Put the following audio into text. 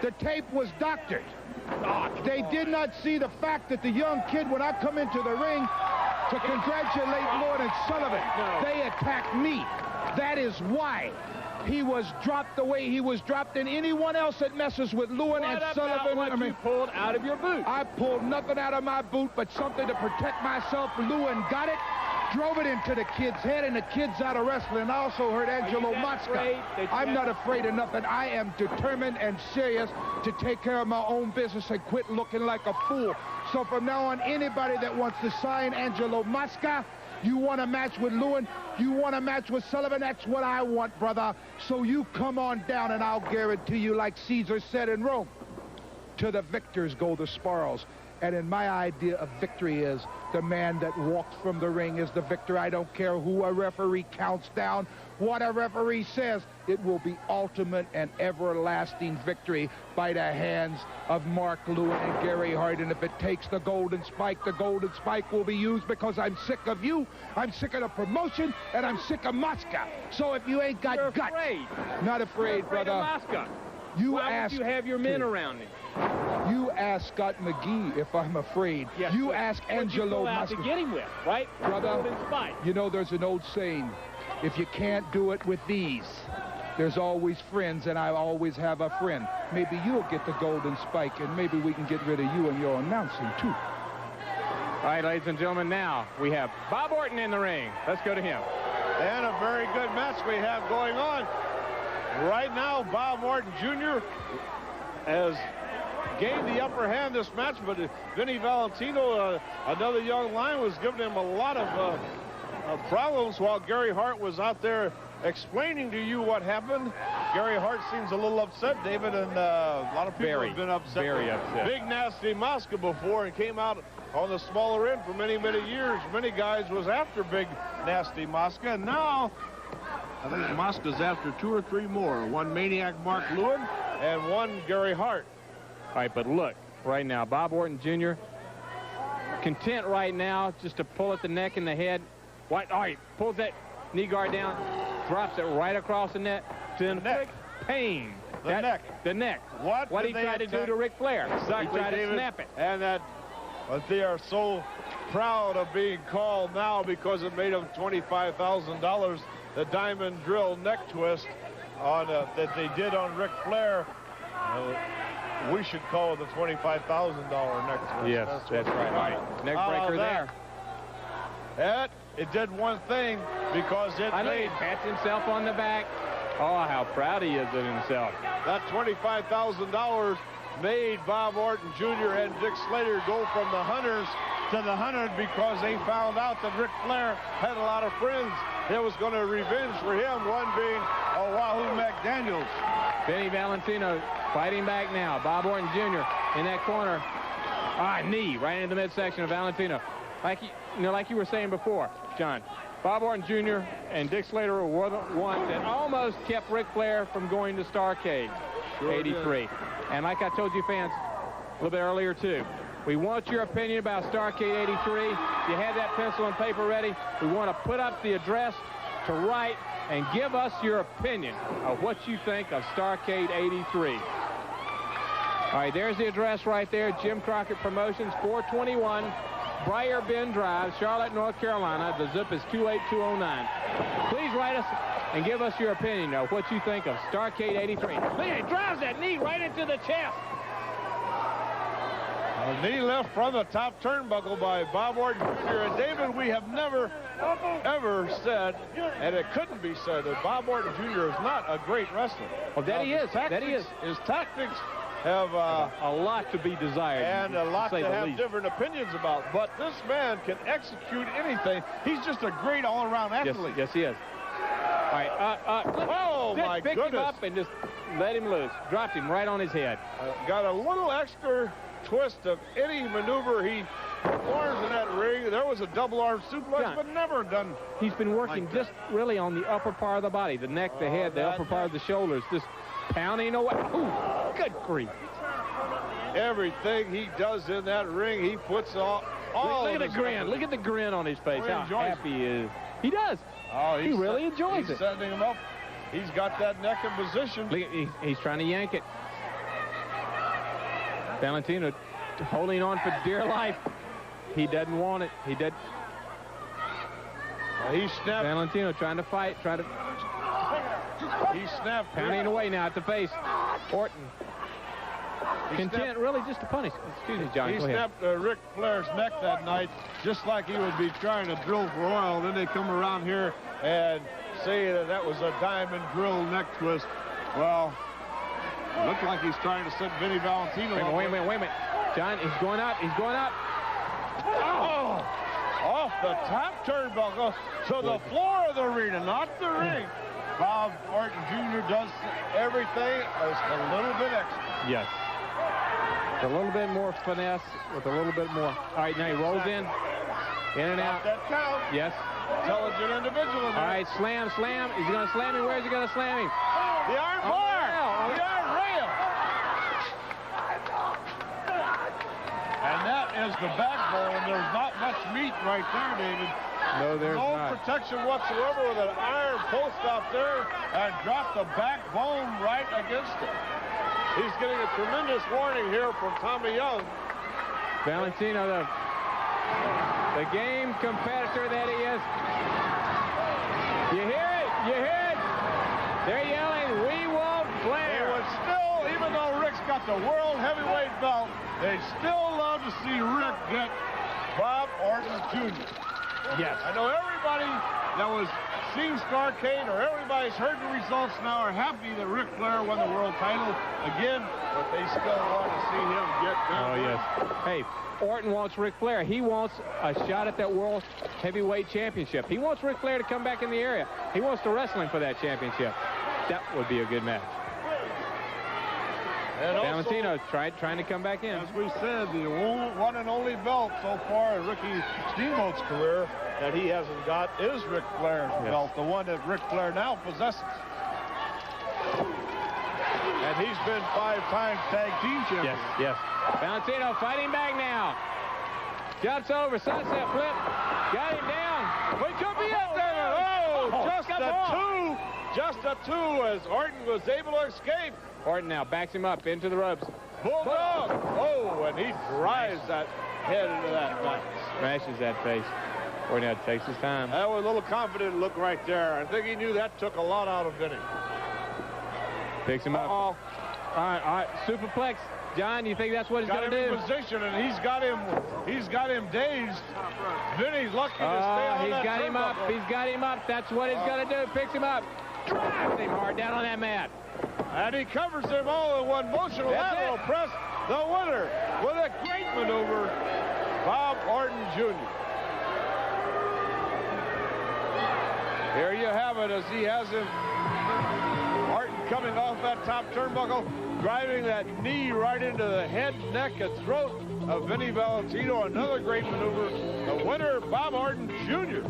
The tape was doctored. They did not see the fact that the young kid, when I come into the ring to congratulate Lewin and Sullivan, they attacked me. That is why he was dropped the way he was dropped, and anyone else that messes with Lewin and Sullivan. What you pulled out of your boot? I pulled nothing out of my boot but something to protect myself. Lewin got it, drove it into the kid's head, and the kid's out of wrestling. I also heard Angelo Mosca. I'm not afraid of nothing. I am determined and serious to take care of my own business and quit looking like a fool. So from now on, anybody that wants to sign Angelo Mosca, you want a match with Lewin, you want a match with Sullivan, that's what I want, brother. So you come on down, and I'll guarantee you, like Caesar said in Rome, to the victors go the spoils. And in my idea of victory is the man that walks from the ring is the victor. I don't care who a referee counts down, what a referee says. It will be ultimate and everlasting victory by the hands of Mark Lewin and Gary Hart. And if it takes the golden spike will be used, because I'm sick of you, I'm sick of the promotion, and I'm sick of Mosca. So if you ain't got guts, not afraid, brother. Why would you have your men around me? You ask Scott McGee if I'm afraid. Yes, you ask Angelo Mosca. To get him with, right? Brother, you know there's an old saying, if you can't do it with these, there's always friends, and I always have a friend. Maybe you'll get the golden spike, and maybe we can get rid of you and your announcing, too. All right, ladies and gentlemen, now we have Bob Orton in the ring. Let's go to him. And a very good match we have going on. Right now, Bob Orton Jr. has gained the upper hand this match, but Vinnie Valentino, another young lion, was giving him a lot of problems while Gary Hart was out there explaining to you what happened. Gary Hart seems a little upset, David, and a lot of people have been upset. Very upset. Big Nasty Mosca before, and came out on the smaller end for many, many years. Many guys was after Big Nasty Mosca, and now I think Mosca's after 2 or 3 more. One Maniac Mark Lewin and one Gary Hart. All right, but look, right now, Bob Orton Jr. content right now just to pull at the neck and the head. All right, pulls that knee guard down, drops it right across the net to inflict pain. The neck. What he tried to do to Ric Flair. Exactly, he tried David. to snap it. And that, but they are so proud of being called now because it made them $25,000. The diamond drill neck twist on that they did on Ric Flair. We should call it the $25,000 neck twist. Yes, that's right. All right, neck breaker there. And it did one thing, because it made... He pats himself on the back. Oh, how proud he is of himself. That $25,000 made Bob Orton Jr. and Dick Slater go from the hunters to the hunted, because they found out that Ric Flair had a lot of friends. It was going to revenge for him, one being Wahoo McDaniels. Vinnie Valentino fighting back now. Bob Orton Jr. in that corner. Knee right into the midsection of Valentino. Like you were saying before, John, Bob Orton Jr. and Dick Slater were the ones that almost kept Ric Flair from going to Starrcade 83. And like I told you fans a little bit earlier too, we want your opinion about Starrcade 83. If you have that pencil and paper ready, we want to put up the address to write and give us your opinion of what you think of Starrcade 83. All right, there's the address right there. Jim Crockett Promotions, 421 Briar Bend Drive, Charlotte, North Carolina. The zip is 28209. Please write us and give us your opinion of what you think of Starrcade 83. Look, he drives that knee right into the chest. A knee left from the top turnbuckle by Bob Orton Jr. And David, we have never, ever said, and it couldn't be said, that Bob Orton Jr. is not a great wrestler. Well, that he is. That he is. His tactics have a lot to be desired, and a lot to have different opinions about. But this man can execute anything. He's just a great all-around athlete. Yes, he is. All right. Oh, my goodness. Picked him up and just let him loose. Dropped him right on his head. Got a little extra twist of any maneuver he performs in that ring. There was a double arm suplex, but never done. He's been working like just really on the upper part of the body, the neck, the head, the upper part of the shoulders, just pounding away. Ooh, good grief. Everything he does in that ring, he puts all look at the grin. Look at the grin on his face. How happy he is. He does. Oh, he really enjoys it. He's setting him up. He's got that neck in position. Look, he's trying to yank it. Valentino holding on for dear life. He doesn't want it. He snapped. Valentino trying to fight, He snapped. Pounding away now at the face. Orton. Content really just to punish. Excuse me, John. He snapped Ric Flair's neck that night, just like he would be trying to drill for oil. Then they come around here and say that was a diamond drill neck twist. Well, it looked like he's trying to set Vinnie Valentino up. Wait a minute. John, he's going up. Oh! Off the top turnbuckle to the floor of the arena, not the ring. Bob Orton Jr. does everything just a little bit extra. Yes. A little bit more finesse with a little bit more. All right, now he rolls in and out. That count. Yes. Intelligent individual. All right, slam. Is he going to slam him? Where's he going to slam him? The iron bar. The iron rail. And that is the backbone. There's not much meat right there, David. No, there's no not. Protection whatsoever with an iron post out there and drop the backbone right against it. He's getting a tremendous warning here from Tommy Young. Valentino, the game competitor that he is. You hear it? They're yelling, "We want Flair." They would still, even though Rick's got the world heavyweight belt, they still love to see Rick get Bob Orton Jr. Yes. I know everybody that was seen Starrcade or everybody's heard the results now are happy that Ric Flair won the world title again, but they still want to see him get down. Oh, yes. Hey, Orton wants Ric Flair. He wants a shot at that World Heavyweight Championship. He wants Ric Flair to come back in the area. He wants to wrestle him for that championship. That would be a good match. And Valentino trying to come back in. As we said, the one and only belt so far in Ricky Steamboat's career that he hasn't got is Ric Flair's belt, the one that Ric Flair now possesses. And he's been 5-time tag team champion. Yes. Valentino fighting back now. Jumps over, sunset flip. Got him down. But it could be up there. Just a two as Orton was able to escape. Orton now backs him up into the ropes. Bulldog. Oh, and he drives that head into that mat. Smashes that face. Orton now takes his time. That was a little confident look right there. I think he knew that took a lot out of Vinnie. Picks him up. All right. Superplex. John, you think that's what he's going to do? Got him in position, and he's got him dazed. Vinnie's lucky to stay on that turnbuckle. He's got him up. That's what he's going to do. Picks him up. Drives him hard down on that mat. And he covers them all in one motion. Lateral press. The winner with a great maneuver, Bob Orton Jr. Here you have it as he has him. Orton coming off that top turnbuckle, driving that knee right into the head, neck, and throat of Vinnie Valentino. Another great maneuver. The winner, Bob Orton Jr.